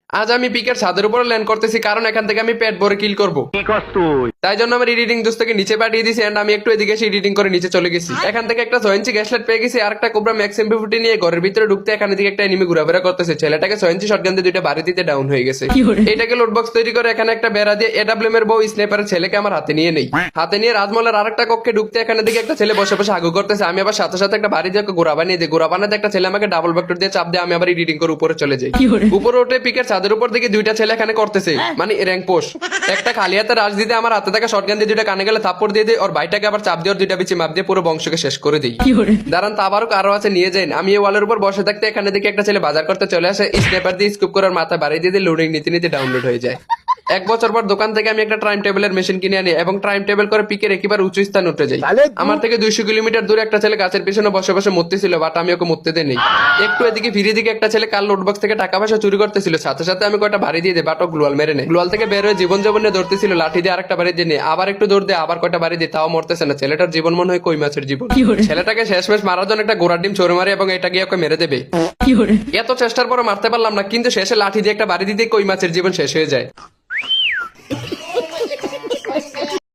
আজ আমি পিকের ছাদের উপরে ল্যান্ড করতেছি কারণ এখান থেকে আমি পেট ভরে কিল করবো। তাই জন্য আমার এডিটিং দোস্তকে নিচে পাঠিয়ে দিয়েছি এন্ড আমি একটু এদিকে এসে এডিটিং করে নিচে চলে গেছি। এখান থেকে একটা 6 ইঞ্চি গ্যাসলাইট পেয়ে গেছি আর একটা কোবরা ম্যাক্স এমপি40 নিয়ে ঘরের ভিতরে ঢুকতে এখানে দিকে একটা এনিমি ঘোরাফেরা করতেছে। ছেলেটাকে 6 ইঞ্চি শটগান দিয়ে দুইটা বাড়ি দিতে ডাউন হয়ে গেছে। এটাকে লোড বক্স তৈরি করে এখানে একটা বেড়া দিয়ে এডব্লিউএম এর বউ স্নাইপারের ছেলেকে আমার হাতে নিয়ে নেই। হাতে নিয়ে রাজমহলের আরেকটা কক্ষে ঢুকতে এখানে দিকে একটা ছেলে বসে বসে আগু করতেছে। আমি আবার সাথে সাথে একটা বাড়ি দিয়ে ঘোরা বানিয়ে দিই। ঘোরা বানাতে একটা ছেলে আমাকে ডাবল ভেক্টর দিয়ে চাপ দিয়ে আমি আবার এডিটিং করে উপরে চলে যাই। উপরে উঠে পিকের ছাদের উপর দিকে দুইটা ছেলে এখানে করতেছে মানে র্যাঙ্ক পোস্ট। একটা খালি হাতে রাশ দিতে আমার হাতে থাকা শটগান দিয়ে দুইটা কানে গেলে থাপ্পড় দিয়ে দিই। ওর ভাইটাকে আবার চাপ দিয়ে ওর দুইটা বিচি মাপ দিয়ে পুরো বংশকে শেষ করে দিই। দাঁড়ান তা আবারও কারো আছে নিয়ে যাই। আমি এই ওয়ালের উপর বসে থাকতে এখানে দেখে একটা ছেলে বাজার করতে চলে আসে। স্ন্যাপার দিয়ে স্কুপ করে মাথা বাড়িয়ে দিয়ে লোডিং নিতে নিতে ডাউনলোড হয়ে যায়। 1 বছর পর দোকান থেকে আমি একটা টাইম টেবিলের মেশিন কিনে আনি এবং টাইম টেবিল করে পিকের একেবারে উঁচু স্থান উঠে যাই। আমার থেকে 200 কিলোমিটার দূরে একটা ছেলে গাছের পিছনে বসে বসে মরতেছিল বাট আমি ওকে মরতে দেই নাই। একটু এদিকে ফিরে দিকে একটা ছেলে কাল লোডবক্স থেকে টাকা পয়সা চুরি করতেছিল। সাথে সাথে আমি কয়টা বাড়ি দিয়ে দিই বাট ও গ্লোয়াল মেরে নেই। গ্লোয়াল থেকে বের হয়ে জীবন জীবনে ধরতেছিল লাঠি দিয়ে আরেকটা বাড়ি দিয়ে নিয়ে আবার একটু দৌড় দিয়ে আবার কয়টা বাড়ি দিয়ে তাও মরতেছে না। ছেলেটার জীবন মনে হয় কই মাছের জীবন। ছেলেটাকে শেষমেশ মারার জন্য একটা গোড়ার ডিম ছড়ে মারে এবং এটা গিয়ে ওকে মেরে দেবে। এত চেষ্টার পর মারতে পারলাম না কিন্তু শেষে লাঠি দিয়ে একটা বাড়ি দিতে কই মাছের জীবন শেষ হয়ে যায়।